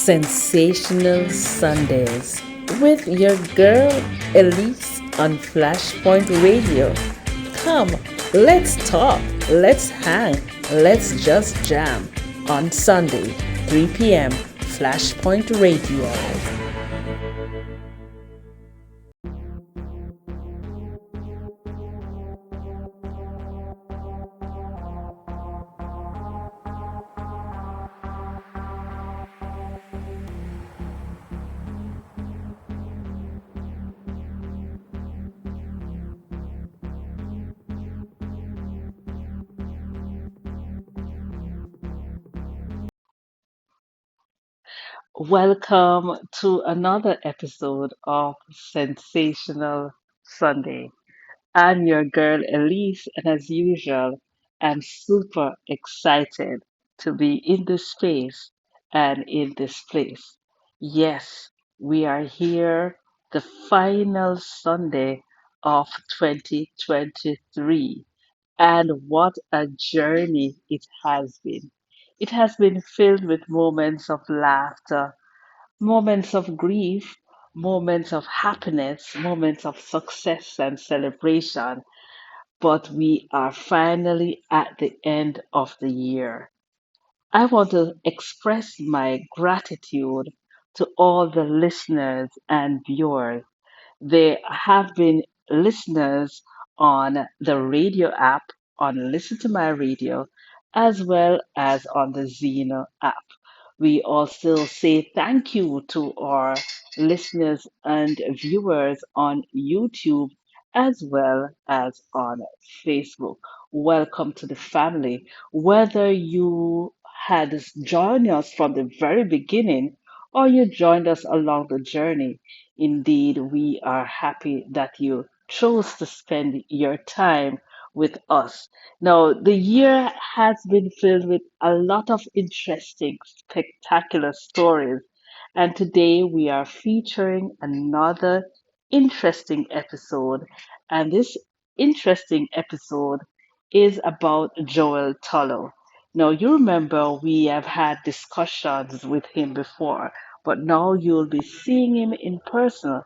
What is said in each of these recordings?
Sensational Sundays with your girl Elise on Flashpoint Radio. Come, let's talk, let's hang, let's just jam on Sunday, 3 p.m. Flashpoint Radio. Welcome to another episode of Sensational Sunday. I'm your girl Elise, and as usual, I'm super excited to be in this space and in this place. Yes, we are here, the final Sunday of 2023, and what a journey it has been. It has been filled with moments of laughter, moments of grief, moments of happiness, moments of success and celebration, but we are finally at the end of the year. I want to express my gratitude to all the listeners and viewers. There have been listeners on the radio app, on Listen to My Radio, as well as on the Zeno app. We also say thank you to our listeners and viewers on YouTube as well as on Facebook. Welcome to the family. Whether you had joined us from the very beginning or you joined us along the journey, indeed, we are happy that you chose to spend your time with us. Now, the year has been filled with a lot of interesting, spectacular stories, and today we are featuring another interesting episode. And this interesting episode is about Joel Tulloch. Now, you remember we have had discussions with him before, but now you'll be seeing him in person.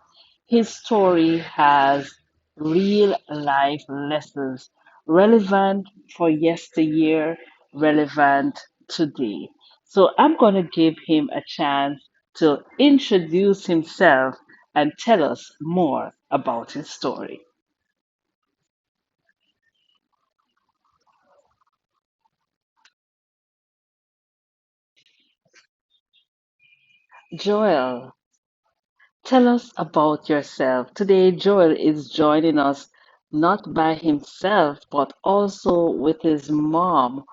His story has real life lessons relevant for yesteryear, relevant today. So I'm going to give him a chance to introduce himself and tell us more about his story. Joel, tell us about yourself. Today, Joel is joining us not by himself, but also with his mom,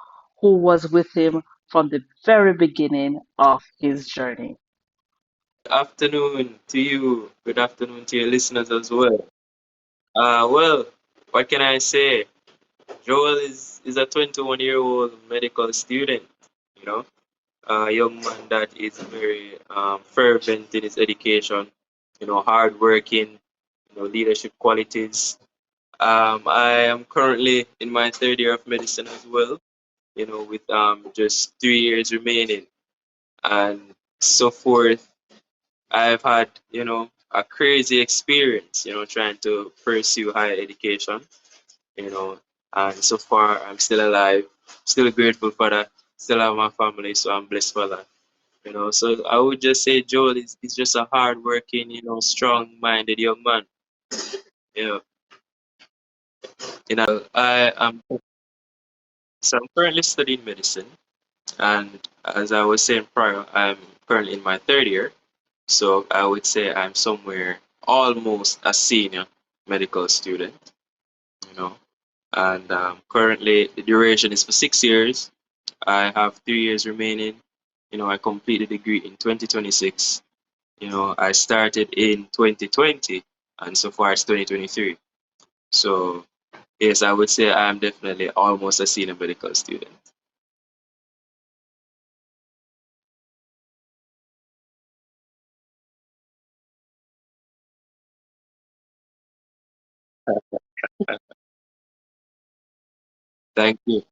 who was with him from the very beginning of his journey. Afternoon to you. Good afternoon to your listeners as well. Well, what can I say? Joel is a 21-year-old medical student, you know, a young man that is very fervent in his education, hardworking, leadership qualities. I am currently in my third year of medicine as well, with just 3 years remaining, and so forth. I've had, a crazy experience, trying to pursue higher education, you know, and so far I'm still alive, still grateful for that, still have my family, so I'm blessed for that, So I would just say Joel is just a hardworking, strong-minded young man, you know. I am so I'm currently studying medicine, and as I was saying prior, I'm currently in my third year. So I would say I'm somewhere almost a senior medical student, you know. And currently the duration is for 6 years. I have 3 years remaining. I completed the degree in 2026. I started in 2020 and so far it's 2023. So yes, I would say I'm definitely almost a senior medical student. Thank you.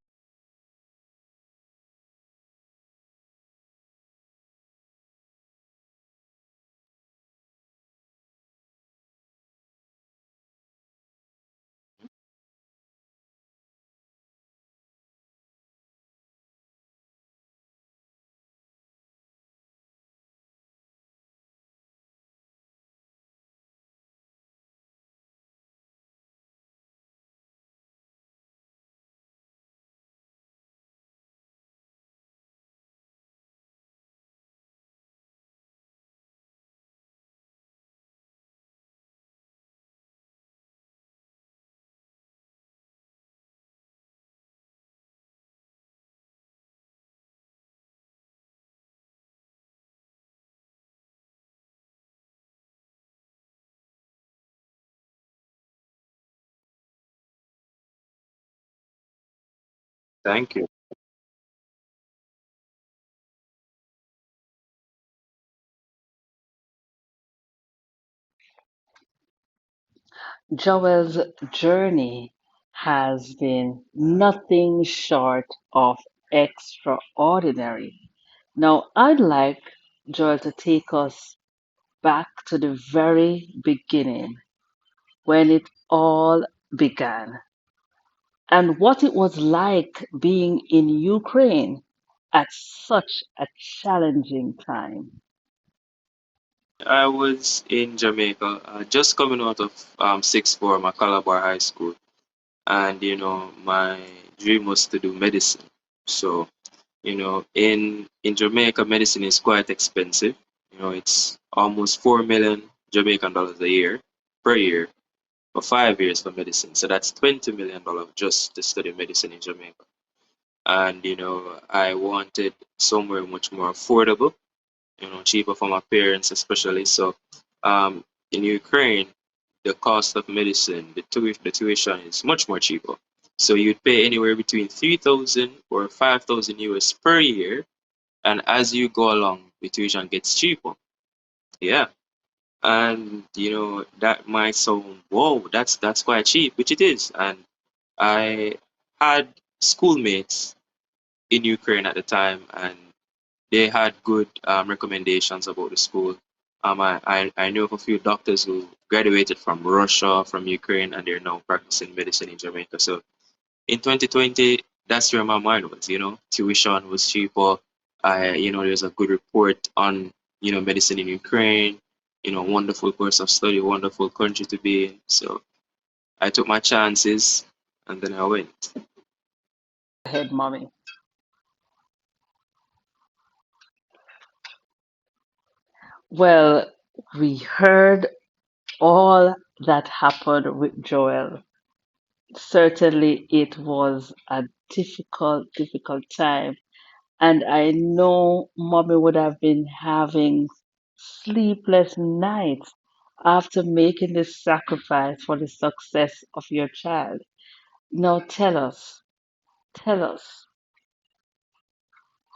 Thank you. Joel's journey has been nothing short of extraordinary. Now, I'd like Joel to take us back to the very beginning when it all began and what it was like being in Ukraine at such a challenging time. I was in Jamaica, just coming out of sixth form at Calabar High School, and my dream was to do medicine. So in Jamaica, medicine is quite expensive. It's almost 4 million Jamaican dollars a year per year for 5 years for medicine. So that's $20 million just to study medicine in Jamaica. And I wanted somewhere much more affordable, cheaper for my parents especially. So um, in Ukraine, the cost of medicine, the tuition is much more cheaper. So you'd pay anywhere between 3,000 or 5,000 US per year, and as you go along, the tuition gets cheaper. Yeah, and that might sound, whoa, that's quite cheap, which it is. And I had schoolmates in Ukraine at the time, and they had good recommendations about the school. I knew of a few doctors who graduated from Russia, from Ukraine, and they're now practicing medicine in Jamaica. So in 2020, that's where my mind was. Tuition was cheaper. There's a good report on medicine in Ukraine. Wonderful course of study, wonderful country to be in. So I took my chances, and then I went. Ahead, mommy. Well, we heard all that happened with Joel. Certainly, it was a difficult time. And I know mommy would have been having sleepless nights after making this sacrifice for the success of your child. Now tell us,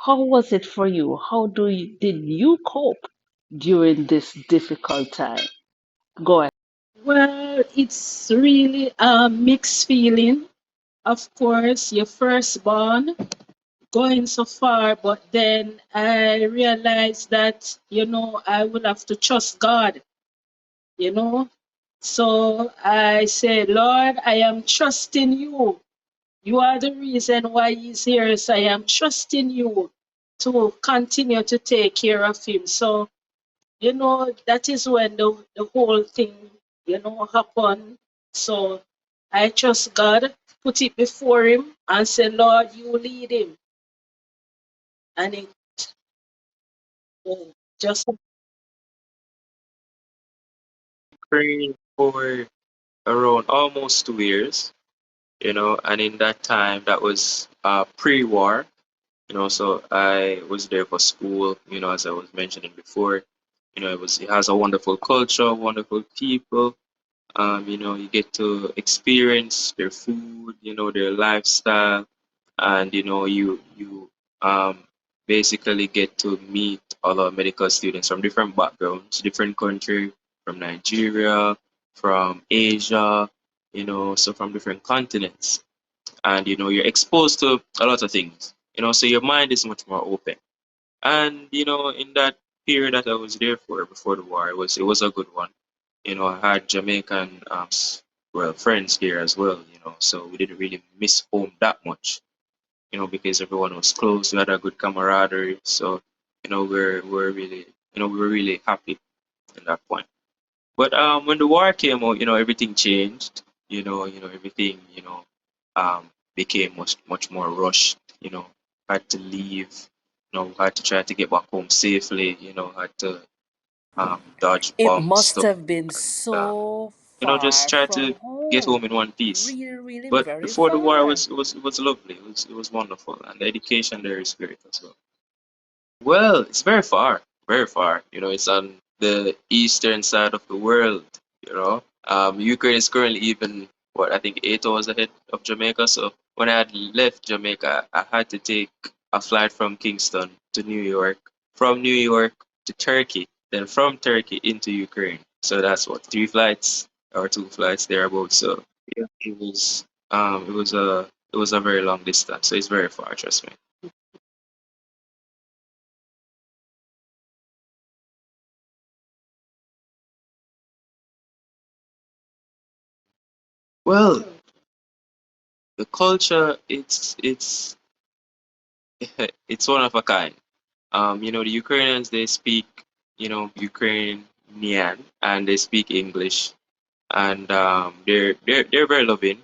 how was it for you? Did you cope during this difficult time? Go ahead. Well, it's really a mixed feeling. Of course, your firstborn going so far, but then I realized that, I will have to trust God, you know. So I said, Lord, I am trusting you. You are the reason why he's here. So I am trusting you to continue to take care of him. So that is when the whole thing, happened. So I trust God, put it before him and say, Lord, you lead him. And it just Praying for around almost 2 years, and in that time, that was pre-war, so I was there for school, as I was mentioning before. It has a wonderful culture, wonderful people. You get to experience their food, their lifestyle, and you basically get to meet other medical students from different backgrounds, different country, from Nigeria, from Asia, so from different continents. And you're exposed to a lot of things, so your mind is much more open. And in that period that I was there for before the war, it was a good one. I had Jamaican well, friends here as well, so we didn't really miss home that much, because everyone was close. We had a good camaraderie. So we're really, we were really happy in that point. But when the war came out, everything changed. Everything, became much more rushed. Had to leave. Had to try to get back home safely. Had to dodge It bombs, must stuff, have been and so just far try to from get home in home. one piece. Really, really But very before the war, far. it was lovely. It was wonderful, and the education there is great as well. Well, it's very far, very far. It's on the eastern side of the world. Ukraine is currently even what I think 8 hours ahead of Jamaica. So when I had left Jamaica, I had to take a flight from Kingston to New York, from New York to Turkey, then from Turkey into Ukraine. So that's what, three flights or two flights thereabouts. So yeah, it was a very long distance. So it's very far, trust me. Well, the culture, it's one of a kind. The Ukrainians, they speak, Ukrainian, and they speak English, and they're very loving,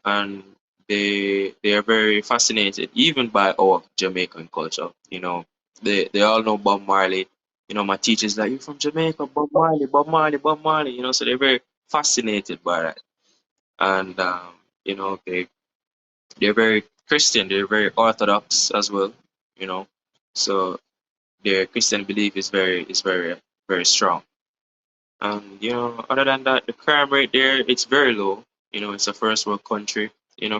and they are very fascinated even by our Jamaican culture. They all know Bob Marley. My teachers like, you from Jamaica, Bob Marley, Bob Marley, Bob Marley. So they're very fascinated by that, and they're very Christian. They're very Orthodox as well. You know, so their Christian belief is very very strong. And other than that, the crime rate there, it's very low. It's a first world country.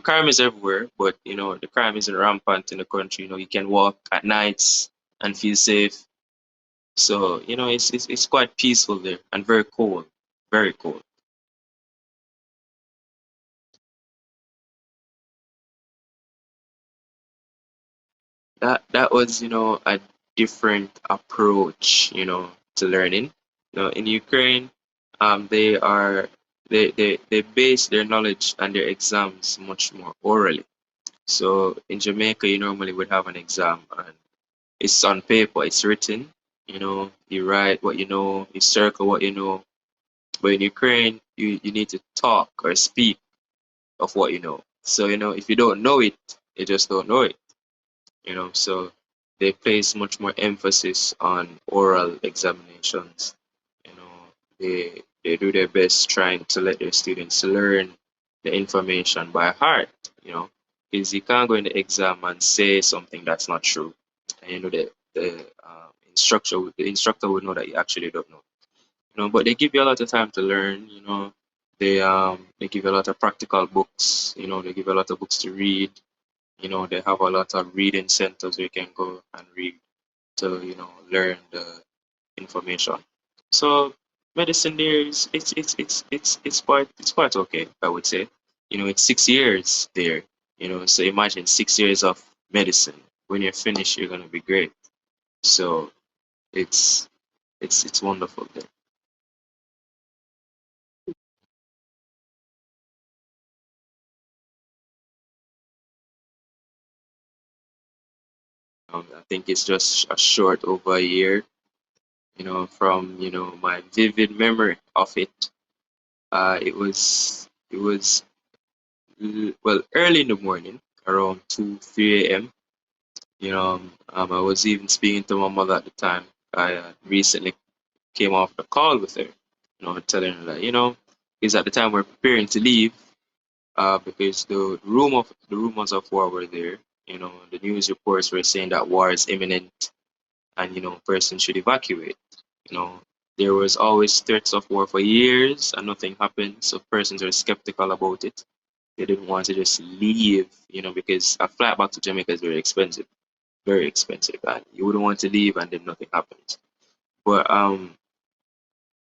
Crime is everywhere, but the crime isn't rampant in the country. You can walk at nights and feel safe. So it's quite peaceful there and very cold, very cold. That was a different approach to learning. In Ukraine, they are they base their knowledge and their exams much more orally. So in Jamaica, you normally would have an exam and it's on paper, it's written. You write what you know, you circle what you know. But in Ukraine, you need to talk or speak of what you know. So, if you don't know it, you just don't know it. So they place much more emphasis on oral examinations. You know, they do their best trying to let their students learn the information by heart, because you can't go in the exam and say something that's not true. And the instructor would know that you actually don't know. But they give you a lot of time to learn. They give you a lot of practical books. They give you a lot of books to read. They have a lot of reading centers where you can go and read to learn the information. So medicine there is it's quite okay, I would say. It's 6 years there. So imagine 6 years of medicine. When you're finished, you're gonna be great. So it's it's wonderful there. I think it's just a short over a year. From my vivid memory of it. It was well early in the morning, around 2, 3 a.m. I was even speaking to my mother at the time. I recently came off the call with her, telling her that, because at the time we're preparing to leave, because the rumors of war were there. The news reports were saying that war is imminent, and person should evacuate. You know, there was always threats of war for years, and nothing happened. So persons were skeptical about it. They didn't want to just leave, because a flight back to Jamaica is very expensive, and you wouldn't want to leave and then nothing happens. But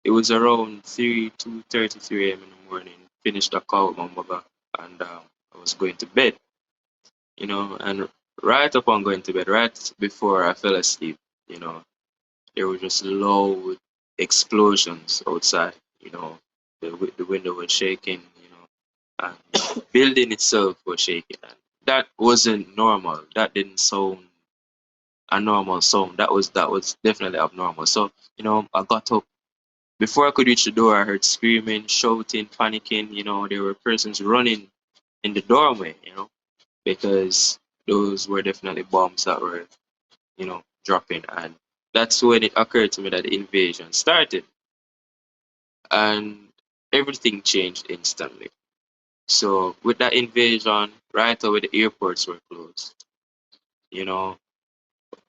it was around 2:33 a.m. in the morning. Finished the call with my mother, and I was going to bed. And right upon going to bed, right before I fell asleep, you know, there were just loud explosions outside. The window was shaking. And the building itself was shaking. And that wasn't normal. That didn't sound a normal sound. That was definitely abnormal. So I got up. Before I could reach the door, I heard screaming, shouting, panicking. There were persons running in the doorway. Because those were definitely bombs that were dropping. And that's when it occurred to me that the invasion started, and everything changed instantly. So with that invasion, right away the airports were closed. You know,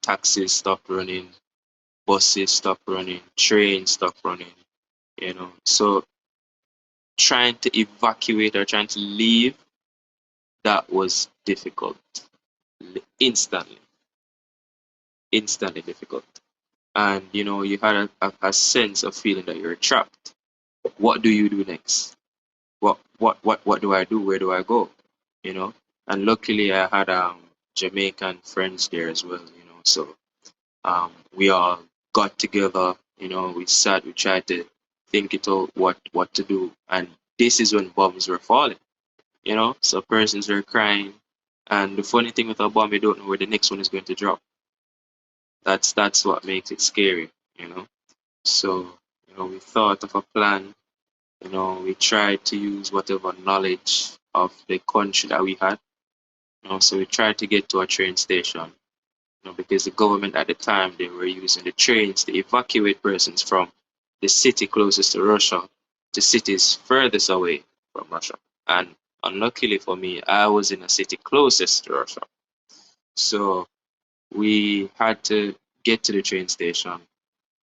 taxis stopped running, buses stopped running, trains stopped running. So trying to evacuate or trying to leave that was difficult. Instantly, instantly difficult. And you had a sense of feeling that you're trapped. What do you do next? What do I do? Where do I go? You know? And luckily I had Jamaican friends there as well, so we all got together, we sat, we tried to think it out what to do. And this is when bombs were falling, so persons were crying. And the funny thing with a bomb, you don't know where the next one is going to drop. That's what makes it scary, So, we thought of a plan. We tried to use whatever knowledge of the country that we had. So we tried to get to a train station, because the government at the time, they were using the trains to evacuate persons from the city closest to Russia to cities furthest away from Russia. And unluckily for me, I was in a city closest to Russia. So we had to get to the train station,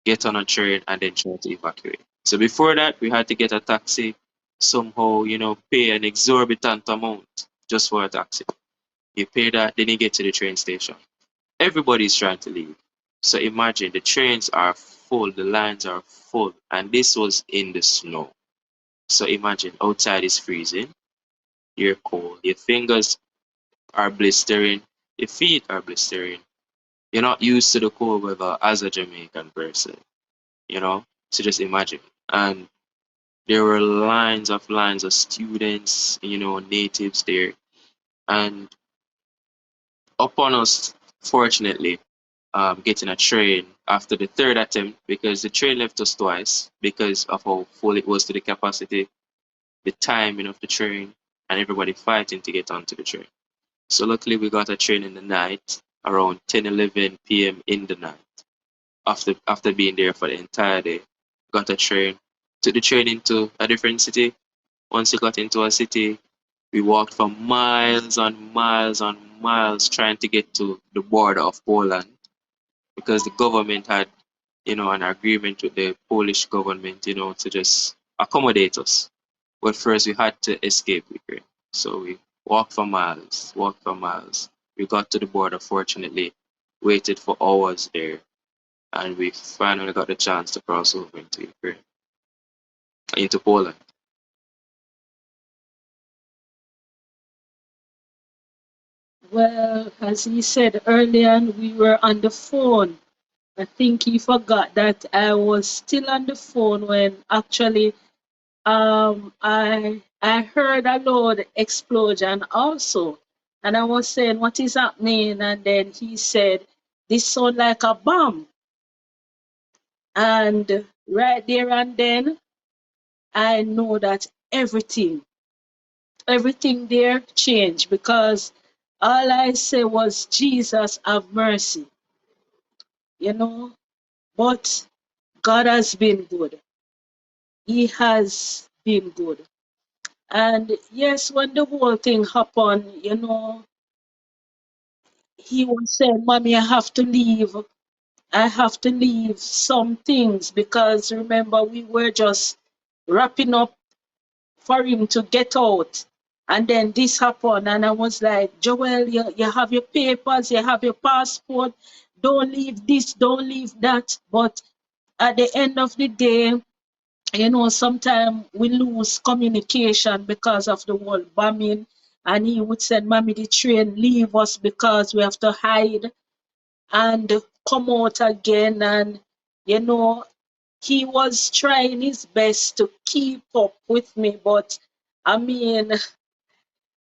get on a train, and then try to evacuate. So before that, we had to get a taxi, somehow, pay an exorbitant amount just for a taxi. You pay that, then you get to the train station. Everybody's trying to leave. So imagine the trains are full, the lines are full, and this was in the snow. So imagine outside is freezing, you're cold, your fingers are blistering, your feet are blistering. You're not used to the cold weather as a Jamaican person, So just imagine. And there were lines of students, natives there. And upon us, fortunately, getting a train after the third attempt, because the train left us twice because of how full it was to the capacity, the timing of the train, and everybody fighting to get onto the train. So luckily we got a train in the night around 10:11 p.m. in the night. After being there for the entire day, got a train, took the train into a different city. Once we got into a city, we walked for miles and miles and miles trying to get to the border of Poland, because the government had, an agreement with the Polish government, to just accommodate us. But first we had to escape Ukraine. So we walked for miles, walked for miles. We got to the border, fortunately, waited for hours there, and we finally got the chance to cross over into Ukraine, into Poland. Well, as he said earlier, we were on the phone. I think he forgot that I was still on the phone when actually I heard a loud explosion also. And I was saying, what is happening? And then he said, this sound like a bomb. And right there and then, I know that everything there changed, because all I said was, Jesus have mercy, you know. But God has been good. He has been good. And yes, when the whole thing happened, he was saying, Mommy, I have to leave. I have to leave some things, because remember, we were just wrapping up for him to get out. And then this happened, and I was like, Joel, you have your papers, you have your passport. Don't leave this, don't leave that. But at the end of the day, sometimes we lose communication because of the whole bombing. And he would say, Mommy, the train leave us because we have to hide and come out again. And, he was trying his best to keep up with me. But I mean,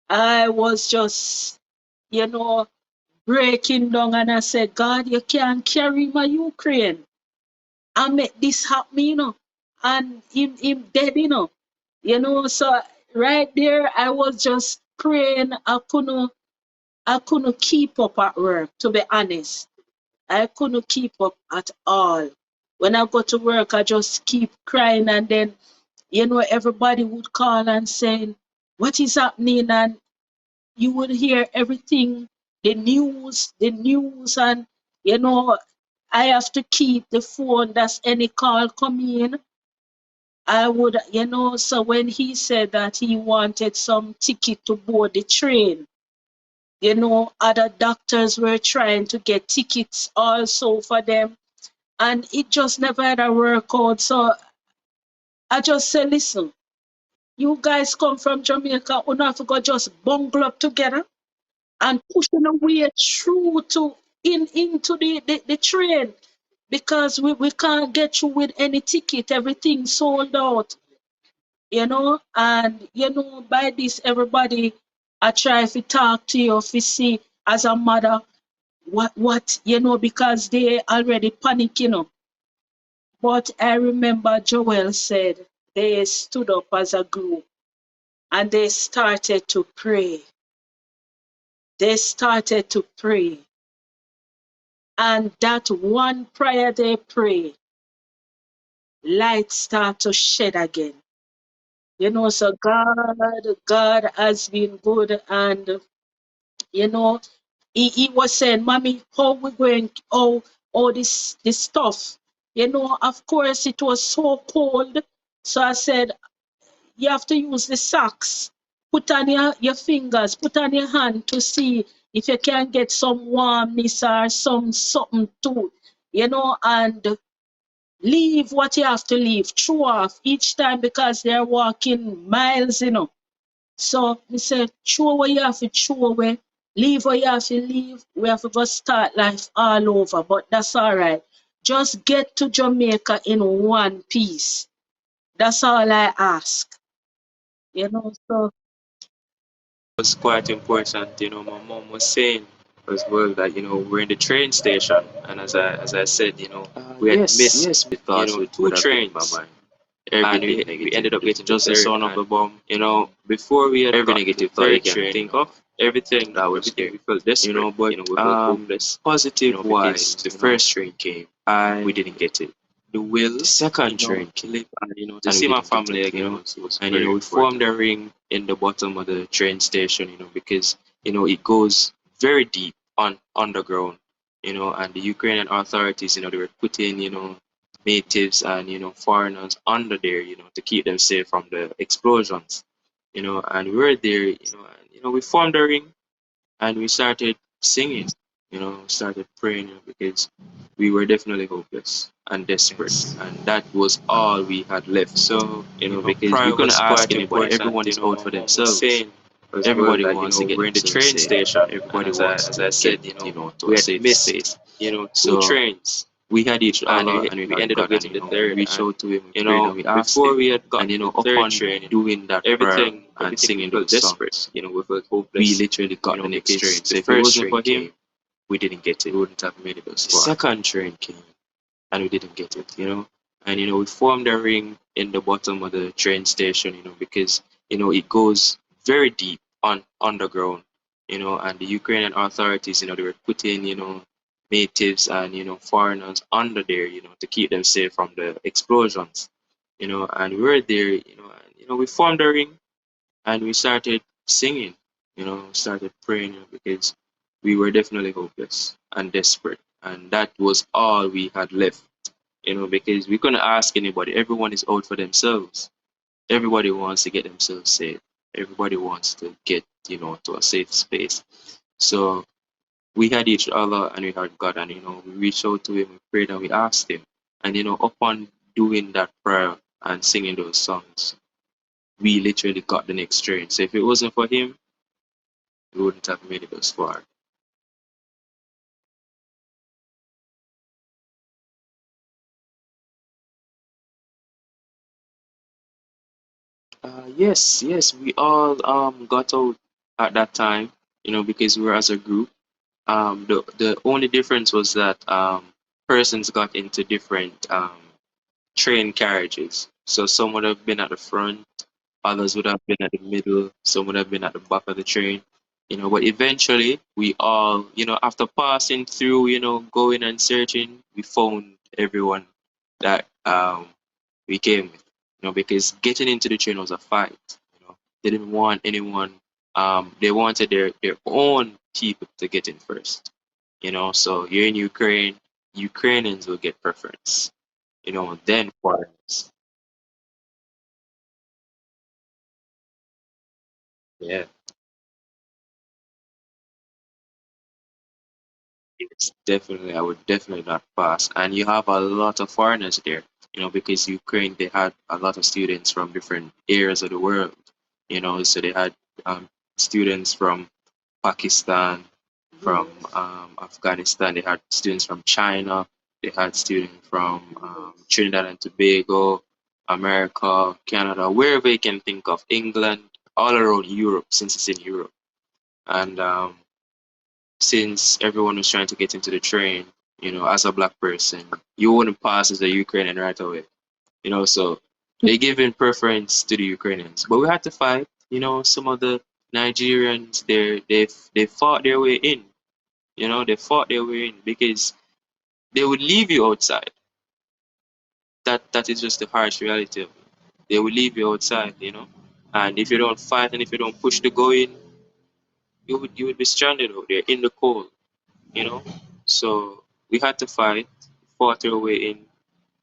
I was just, you know, breaking down, and I said, God, you can't carry my Ukraine. I make this happen, and him dead, So right there, I was just praying. I couldn't keep up at work, to be honest. I couldn't keep up at all. When I go to work, I just keep crying, and then, everybody would call and saying, what is happening? And you would hear everything, the news, and, I have to keep the phone. That's any call come in. I would, so when he said that he wanted some ticket to board the train, other doctors were trying to get tickets also for them, and it just never had a work out. So I just said, listen, you guys come from Jamaica, you have to go just bungle up together and pushing a way through to into the train, because we can't get through with any ticket, everything sold out, and by this everybody I try to talk to you to see as a mother what because they already panic, but I remember Joel said they stood up as a group and they started to pray. They started to pray. And that one prayer they pray, light start to shed again. So God has been good, and you know, he was saying, Mommy, how we going, oh this stuff. Of course it was so cold. So I said, you have to use the socks. Put on your fingers, put on your hand to see if you can get some warmness or something to, and leave what you have to leave. Throw off each time because they're walking miles, So we said, throw what you have to throw away, leave what you have to leave. We have to go start life all over, but that's all right. Just get to Jamaica in one piece. That's all I ask. So Was quite important. My mom was saying as well that we're in the train station, and as I said, we had missed Yes, my thoughts two would have been in my trains, mind. and Every we ended negative, up getting the just the third. sound of And the bomb. before we had Every got the negative thought you third can train, think of, everything that was everything there. we felt desperate. But We felt hopeless. positive Because wise, the first train came, we didn't get it. the will, The second train to came, live and to and we see my didn't get family it. again It was and very we formed important. a ring in the bottom of the train station, because it goes very deep on underground, and the Ukrainian authorities, they were putting, natives and foreigners under there, to keep them safe from the explosions, and we were there, and we formed a ring and we started singing, started praying, because we were definitely hopeless and desperate, and that was all we had left. So, Because we prayer couldn't was ask quite anybody. important. Everyone is out My for mom was themselves. saying As well everybody that wants to get we're in the themselves train safe. station, and Everybody as I wants as to I get, said, to we a had safe missed space. two So trains, we had each and other and we we had ended up God, and getting the we third. reached And out to him, we prayed and we asked before him. we had And gotten the third upon train, doing that prayer and everything we singing felt those desperate. songs, We felt we hopeless. literally got the next Because train. the So if it first wasn't train for came, him, we didn't get it. we wouldn't have made it thus The far. second train came and we didn't get it. And we formed a ring in the bottom of the train station, because it goes very deep on underground, and the Ukrainian authorities, they were putting natives and foreigners under there, to keep them safe from the explosions, and we were there, and we formed a ring and we started singing, started praying, because we were definitely hopeless and desperate, and that was all we had left, because we couldn't ask anybody. Everyone is out for themselves. Everybody wants to get themselves safe. Everybody wants to get, to a safe space. So we had each other and we had God, and we reached out to him, we prayed and we asked him. And upon doing that prayer and singing those songs, we literally got the next train. So if it wasn't for him, we wouldn't have made it thus far. Yes, we all got out at that time, because we were as a group. The only difference was that persons got into different train carriages. So some would have been at the front, others would have been at the middle, some would have been at the back of the train. But eventually we all, after passing through, going and searching, we found everyone that we came with. Because getting into the train was a fight. They didn't want anyone. They wanted their own people to get in first. So you're in Ukraine, Ukrainians will get preference. Then foreigners. Yeah. It's definitely, I would definitely not pass. And you have a lot of foreigners there, because Ukraine, they had a lot of students from different areas of the world, so they had students from Pakistan, from Afghanistan, they had students from China, they had students from Trinidad and Tobago, America, Canada, wherever you can think of, England, all around Europe, since it's in Europe. And since everyone was trying to get into the train, as a black person, you wouldn't pass as a Ukrainian right away, so they giving preference to the Ukrainians. But we had to fight, some of the Nigerians, they fought their way in, they fought their way in because they would leave you outside. That is just the harsh reality of it. They will leave you outside, and if you don't fight and if you don't push to go in, you would be stranded out there in the cold. you know. So we had to fight, fought our way in.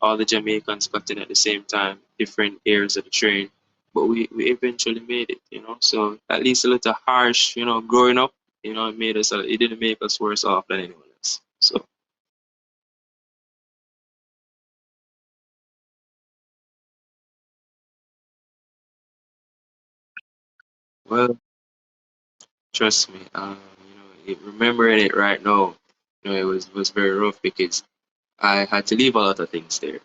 All the Jamaicans got in at the same time, different areas of the train, but we eventually made it, So at least a little harsh, growing up, it made us. It didn't make us worse off than anyone else. So well, trust me, remembering it right now, it was very rough because I had to leave a lot of things there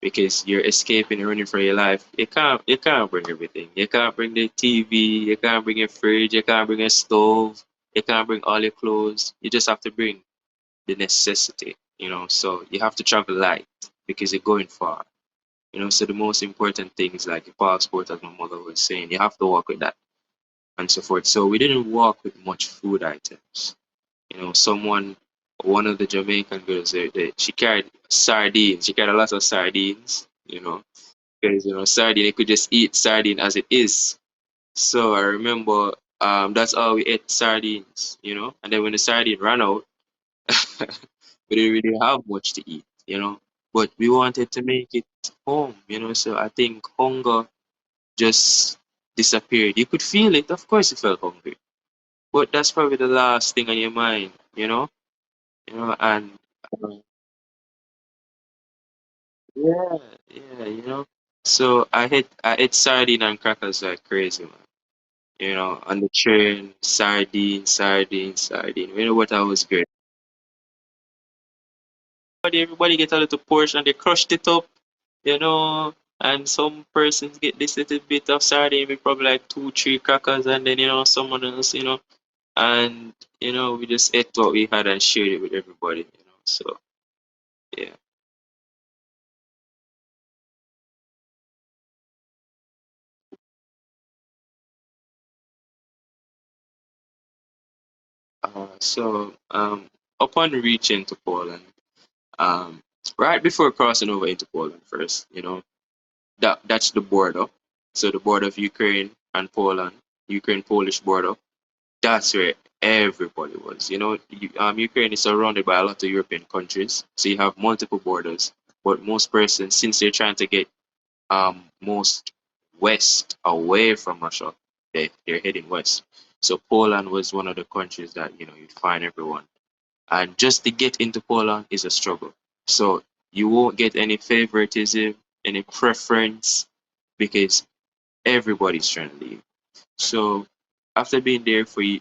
because you're escaping and running for your life. You can't bring everything. You can't bring the TV, you can't bring a fridge, you can't bring a stove, you can't bring all your clothes. You just have to bring the necessity, So you have to travel light because you're going far. So the most important thing is like your passport, as my mother was saying, you have to walk with that and so forth. So we didn't walk with much food items. One of the Jamaican girls there, she carried sardines. She carried a lot of sardines, because sardine, you could just eat sardine as it is. So I remember that's all we ate, sardines, and then when the sardine ran out, we didn't really have much to eat, but we wanted to make it home, so I think hunger just disappeared. You could feel it, of course you felt hungry, but that's probably the last thing on your mind, and uh, yeah, yeah, So I ate sardine and crackers like crazy, man. On the train, sardine, sardine, sardine. You know what? I was great. But everybody get a little portion, they crushed it up, and some persons get this little bit of sardine with probably like two, three crackers, and then someone else, and we just ate what we had and shared it with everybody, So yeah. Upon reaching to Poland, um, right before crossing over into Poland first, that's the border. So the border of Ukraine and Poland, Ukraine-Polish border, that's where everybody was. Ukraine is surrounded by a lot of European countries, so you have multiple borders. But most persons, since they're trying to get most west away from Russia, they're heading west. So Poland was one of the countries that you'd find everyone. And just to get into Poland is a struggle. So you won't get any favoritism, any preference, because everybody's trying to leave. So after being there for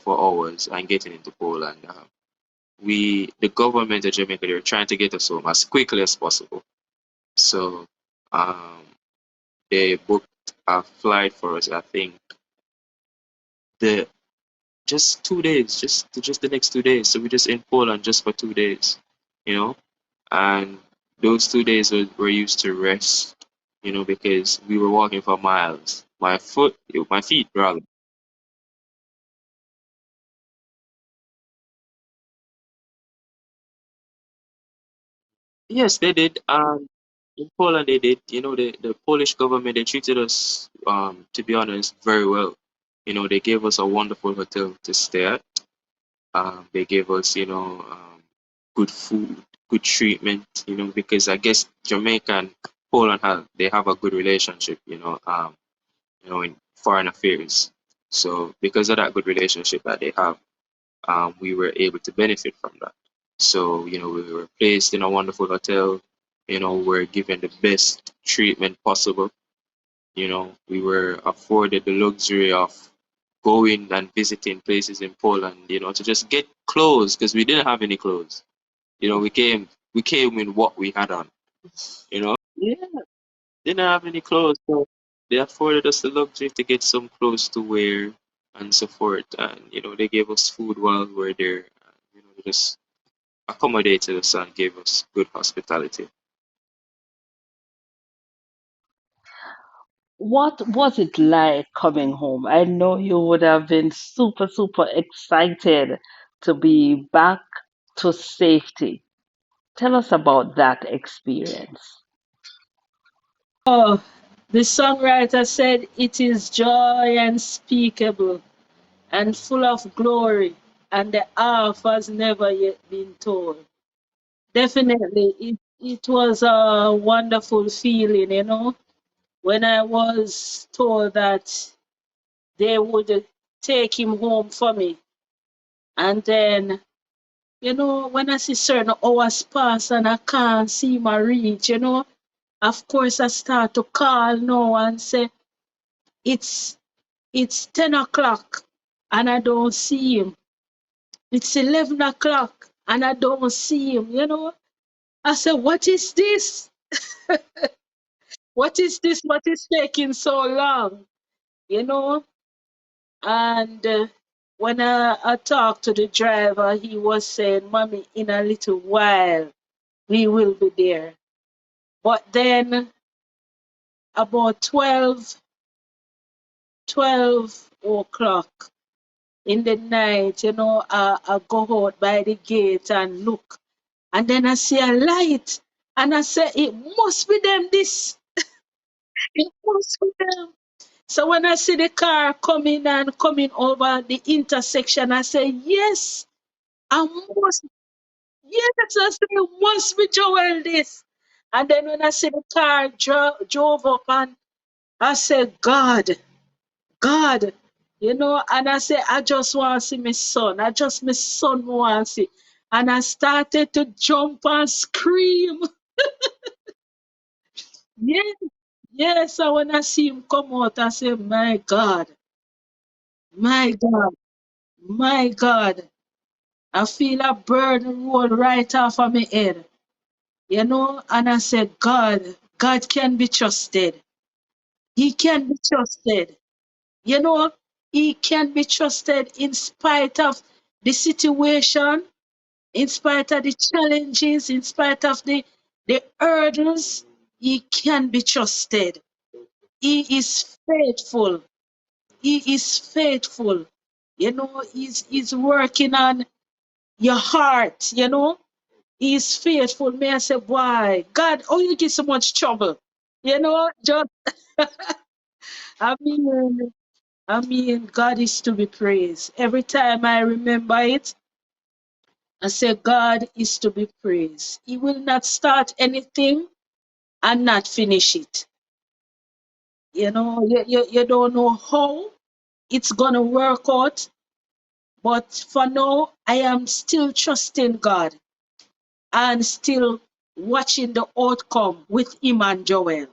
hours and getting into Poland, the government of Jamaica, they were trying to get us home as quickly as possible. So um, they booked a flight for us. I think the just 2 days, just the next 2 days. So we just in Poland just for 2 days, you know, and those 2 days were used to rest, because we were walking for miles. My feet rather. Yes, they did. In Poland, they did. The Polish government, they treated us, to be honest, very well. They gave us a wonderful hotel to stay at. They gave us, good food, good treatment, because I guess Jamaica and Poland they have a good relationship, in foreign affairs. So because of that good relationship that they have, we were able to benefit from that. So, we were placed in a wonderful hotel, we're given the best treatment possible. We were afforded the luxury of going and visiting places in Poland, to just get clothes because we didn't have any clothes. We came in what we had on, you know, Yeah. didn't have any clothes. So they afforded us the luxury to get some clothes to wear and so forth. And, they gave us food while we were there. They just accommodated us and gave us good hospitality. What was it like coming home? I know you would have been super, super excited to be back to safety. Tell us about that experience. Oh, the songwriter said it is joy unspeakable and full of glory, and the half has never yet been told. Definitely, it was a wonderful feeling, when I was told that they would take him home for me. And then, when I see certain hours pass and I can't see my reach, of course I start to call now and say, it's it's 10 o'clock and I don't see him. It's 11 o'clock and I don't see him. I said, what is this? What is this? What is taking so long? You know? And when I talked to the driver, he was saying, Mommy, in a little while, we will be there. But then about 12 o'clock in the night, I go out by the gate and look. And then I see a light. And I say, it must be them, this. It must be them. So when I see the car coming and coming over the intersection, I say, yes, I must, yes, I say, it must be Joel this. And then when I see the car drove up and I said, God, and I say, I just want to see my son. My son want to see. And I started to jump and scream. Yes, yes. So when I see him come out, I say, my God, my God. I feel a burden roll right off of my head, and I said, God can be trusted. He can be trusted. You know, he can be trusted in spite of the situation, in spite of the challenges, in spite of the hurdles. He can be trusted. He is faithful. He is faithful. He's working on your heart, He's faithful. May I say, why? God, oh, you give so much trouble. Just, I mean, God is to be praised. Every time I remember it, I say, God is to be praised. He will not start anything and not finish it. You don't know how it's going to work out, but for now, I am still trusting God and still watching the outcome with him and Joel.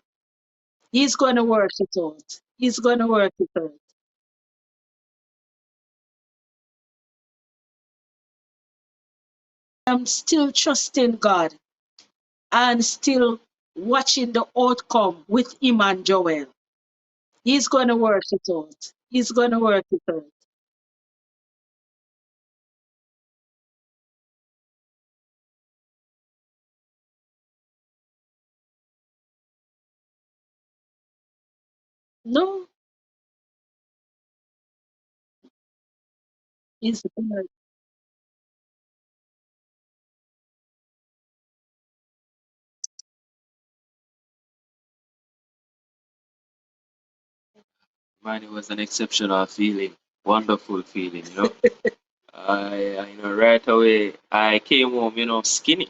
He's going to work it out. He's going to work it out. I'm still trusting God and still watching the outcome with him and Joel. He's going to work it out. He's going to work it out. No, he's good. Man, it was an exceptional feeling, wonderful feeling. Right away, I came home, skinny.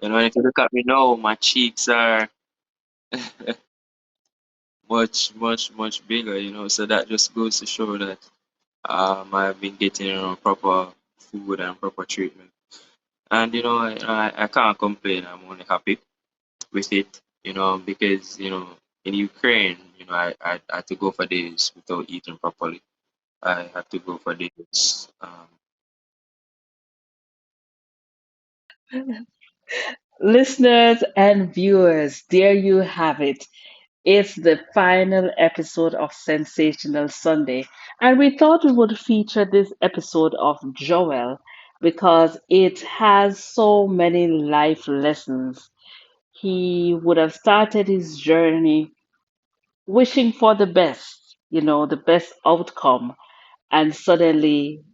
And if you look at me now, my cheeks are much bigger, you know. So that just goes to show that I've been getting, you know, proper food and proper treatment. And you know, I can't complain. I'm only happy with it, you know, because you know, in Ukraine, you know, I had to go for days without eating properly. I had to go for days. Listeners and viewers, there you have it. It's the final episode of Sensational Sunday, and we thought we would feature this episode of Joel because it has so many life lessons. He would have started his journey wishing for the best, the best outcome, and suddenly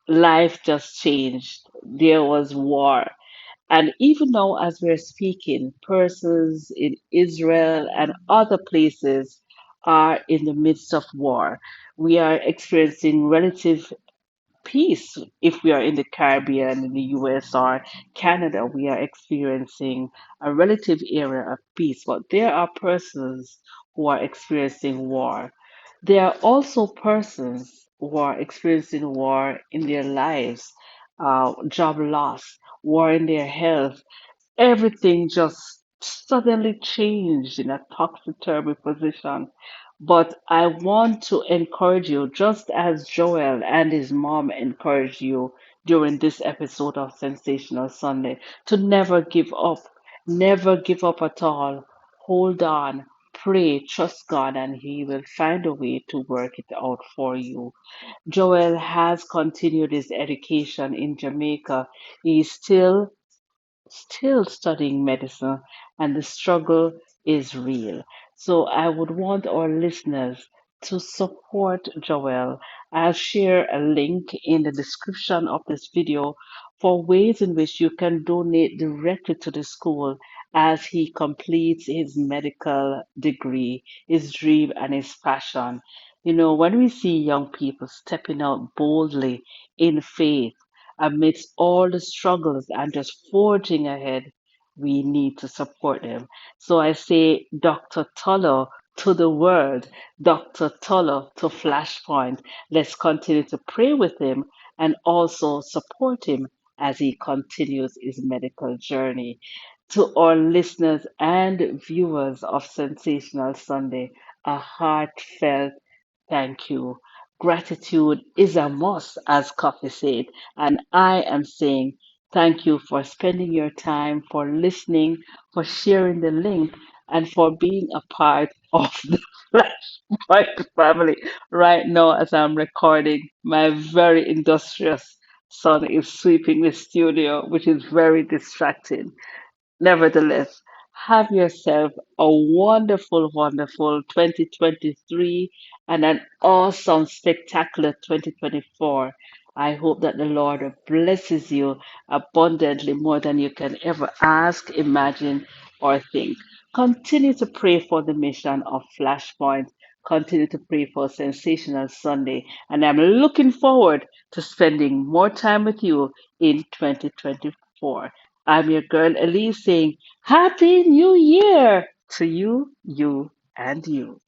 life just changed. There was war. And even now, as we're speaking, persons in Israel and other places are in the midst of war. We are experiencing relative peace. If we are in the Caribbean, in the US or Canada, we are experiencing a relative era of peace. But there are persons who are experiencing war. There are also persons who are experiencing war in their lives, job loss, war in their health, everything just suddenly changed in a topsy-turvy position. But I want to encourage you, just as Joel and his mom encouraged you during this episode of Sensational Sunday, to never give up. Never give up at all. Hold on, pray, trust God, and He will find a way to work it out for you. Joel has continued his education in Jamaica. He's still studying medicine, and the struggle is real. So I would want our listeners to support Joel. I'll share a link in the description of this video for ways in which you can donate directly to the school as he completes his medical degree, his dream and his passion. When we see young people stepping out boldly in faith, amidst all the struggles and just forging ahead, we need to support them. So I say, Dr. Tulloch to the world, Dr. Tulloch to Flashpoint. Let's continue to pray with him and also support him as he continues his medical journey. To our listeners and viewers of Sensational Sunday, a heartfelt thank you. Gratitude is a must, as Coffee said. And I am saying thank you for spending your time, for listening, for sharing the link, and for being a part of the Flashpoint family. Right now, as I'm recording, my very industrious son is sweeping the studio, which is very distracting. Nevertheless, have yourself a wonderful, wonderful 2023 and an awesome, spectacular 2024. I hope that the Lord blesses you abundantly more than you can ever ask, imagine, or think. Continue to pray for the mission of Flashpoint. Continue to pray for Sensational Sunday. And I'm looking forward to spending more time with you in 2024. I'm your girl Elise saying Happy New Year to you, and you.